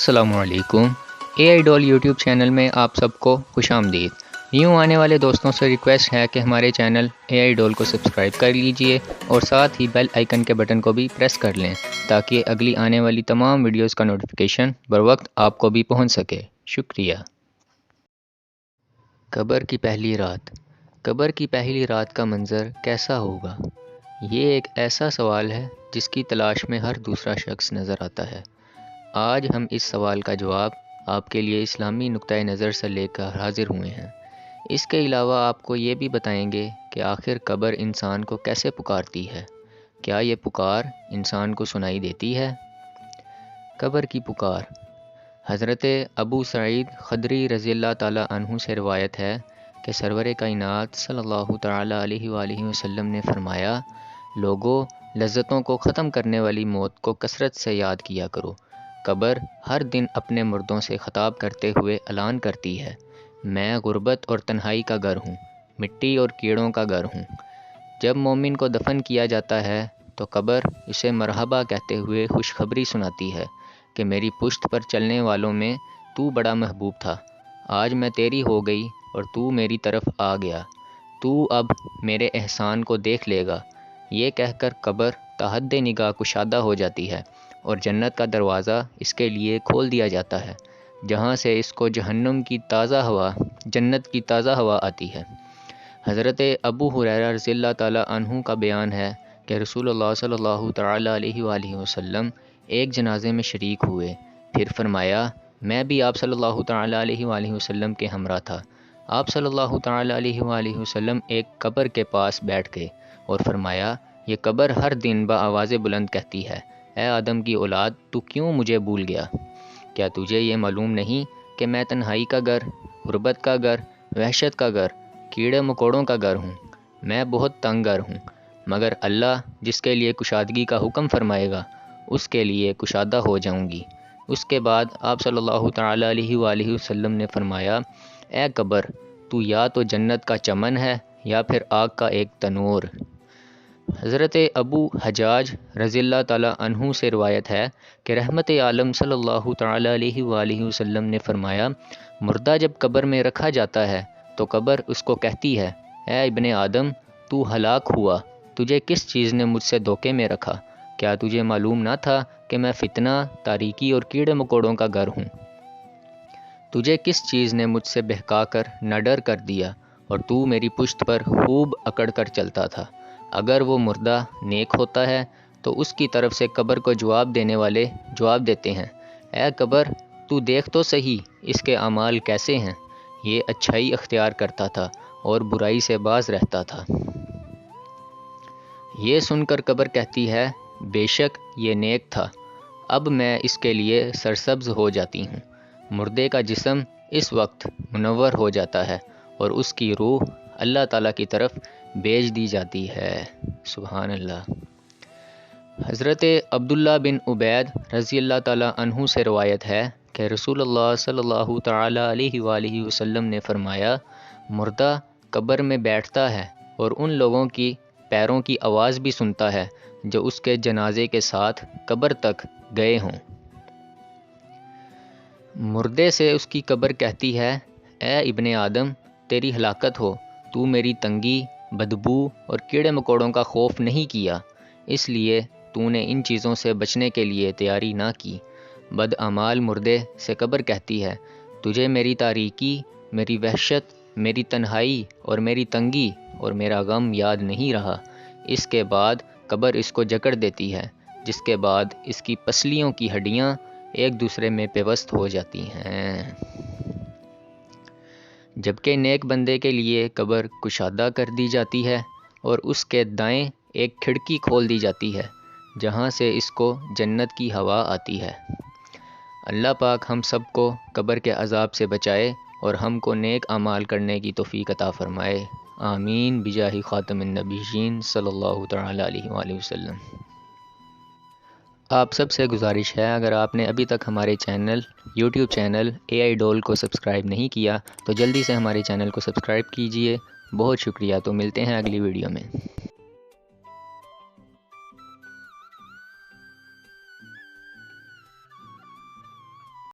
अस्सलामु अलैकुम। AI doll YouTube channel में आप सबको खुश आमदीद। न्यू आने वाले दोस्तों से रिक्वेस्ट है कि हमारे चैनल AI डॉल को सब्सक्राइब कर लीजिए और साथ ही बेल आइकन के बटन को भी प्रेस कर लें ताकि अगली आने वाली तमाम वीडियोस का नोटिफिकेशन बर वक्त आपको भी पहुंच सके। शुक्रिया। कब्र की पहली रात। कब्र की पहली रात का मंज़र कैसा होगा? ये एक ऐसा सवाल है जिसकी तलाश में हर दूसरा शख्स नज़र आता है। आज हम इस सवाल का जवाब आपके लिए इस्लामी नुक्ता नज़र से लेकर हाजिर हुए हैं। इसके अलावा आपको ये भी बताएंगे कि आखिर कब्र इंसान को कैसे पुकारती है। क्या ये पुकार इंसान को सुनाई देती है? कब्र की पुकार। हज़रत अबू सईद खदरी रज़ियल्लाहु ताला अन्हु से रिवायत है कि सरवर कायनात सल्लल्लाहु ताला अलैहि वसल्लम ने फरमाया, लोगों, लज्जतों को ख़त्म करने वाली मौत को कसरत से याद किया करो। कब्र हर दिन अपने मुर्दों से ख़िताब करते हुए ऐलान करती है, मैं गुर्बत और तन्हाई का घर हूँ, मिट्टी और कीड़ों का घर हूँ। जब मोमिन को दफन किया जाता है तो कब्र इसे मरहबा कहते हुए खुशखबरी सुनाती है कि मेरी पुश्त पर चलने वालों में तू बड़ा महबूब था। आज मैं तेरी हो गई और तू मेरी तरफ आ गया। तू अब मेरे एहसान को देख लेगा। ये कहकर कब्र तहद्द निगाह कुशादा हो जाती है और जन्नत का दरवाज़ा इसके लिए खोल दिया जाता है, जहाँ से इसको जहन्नुम की जन्नत की ताज़ा हवा आती है। हज़रत अबू हुरैरा रज़ियल्लाहु ताला अन्हु का बयान है कि रसूलुल्लाह सल्लल्लाहु ताला अलैहि वसल्लम एक जनाजे में शरीक हुए। फिर फरमाया, मैं भी आप सल्लल्लाहु ताला अलैहि वसल्लम के हमरा था। आप सल्लल्लाहु ताला अलैहि वसल्लम एक कब्र के पास बैठ गए और फरमाया, ये कब्र हर दिन बआवाज़ बुलंद कहती है, ए आदम की औलाद, तू क्यों मुझे भूल गया? क्या तुझे ये मालूम नहीं कि मैं तन्हाई का घर, गुर्बत का घर, वहशत का घर, कीड़े मकोड़ों का घर हूँ। मैं बहुत तंग घर हूँ, मगर अल्लाह जिसके लिए कुशादगी का हुक्म फरमाएगा उसके लिए कुशादा हो जाऊँगी। उसके बाद आप सल्लल्लाहु ताला अलैहि वसल्लम ने फरमाया, ए कब्र, तू या तो जन्नत का चमन है या फिर आग का एक तनूर। हज़रत अबू हजाज रज़ियल्लाहु ताला अन्हु से रिवायत है कि रहमत आलम सल्लल्लाहु ताला अलैहि वसल्लम ने फरमाया, मुर्दा जब कब्र में रखा जाता है तो कब्र उसको कहती है, ए इब्ने आदम, तू हलाक हुआ, तुझे किस चीज़ ने मुझसे धोखे में रखा? क्या तुझे मालूम ना था कि मैं फितना, तारीकी और कीड़े मकोड़ों का घर हूँ? तुझे किस चीज़ ने मुझसे बहका कर न डर कर दिया और तू मेरी पुश्त पर खूब अकड़ कर चलता था? अगर वो मुर्दा नेक होता है तो उसकी तरफ से कब्र को जवाब देने वाले जवाब देते हैं, ए कब्र, तू देख तो सही इसके अमाल कैसे हैं। ये अच्छाई अख्तियार करता था और बुराई से बाज रहता था। ये सुनकर कब्र कहती है, बेशक ये नेक था, अब मैं इसके लिए सरसब्ज हो जाती हूँ। मुर्दे का जिस्म इस वक्त मुनव्वर हो जाता है और उसकी रूह अल्लाह ताला की तरफ भेज दी जाती है। सुभान अल्लाह। हज़रत अब्दुल्ला बिन उबैद रज़ियल्लाहु ताला अन्हु से रिवायत है कि रसूलुल्लाह सल्लल्लाहु ताला अलैहि वसल्लम ने फरमाया, मुर्दा कब्र में बैठता है और उन लोगों की पैरों की आवाज़ भी सुनता है जो उसके जनाजे के साथ कब्र तक गए हों। मुर्दे से उसकी कब्र कहती है, ए इब्ने आदम, तेरी हलाकत हो, तू मेरी तंगी, बदबू और कीड़े मकोड़ों का खौफ नहीं किया, इसलिए तूने इन चीज़ों से बचने के लिए तैयारी ना की। बदअमाल मुर्दे से कब्र कहती है, तुझे मेरी तारीकी, मेरी वहशत, मेरी तन्हाई और मेरी तंगी और मेरा गम याद नहीं रहा। इसके बाद कब्र इसको जकड़ देती है, जिसके बाद इसकी पसलियों की हड्डियाँ एक दूसरे में पेवस्त हो जाती हैं। जबकि नेक बंदे के लिए कब्र कुशादा कर दी जाती है और उसके दाएं एक खिड़की खोल दी जाती है, जहां से इसको जन्नत की हवा आती है। अल्लाह पाक हम सबको कब्र के अजाब से बचाए और हमको नेक अमाल करने की तौफीक अता फरमाए। आमीन बिजाही ख़ातमिन नबीय्यीन सल्लल्लाहु तआला अलैहि वसल्लम। आप सबसे गुजारिश है, अगर आपने अभी तक हमारे यूट्यूब चैनल AI डॉल को सब्सक्राइब नहीं किया तो जल्दी से हमारे चैनल को सब्सक्राइब कीजिए। बहुत शुक्रिया। तो मिलते हैं अगली वीडियो में।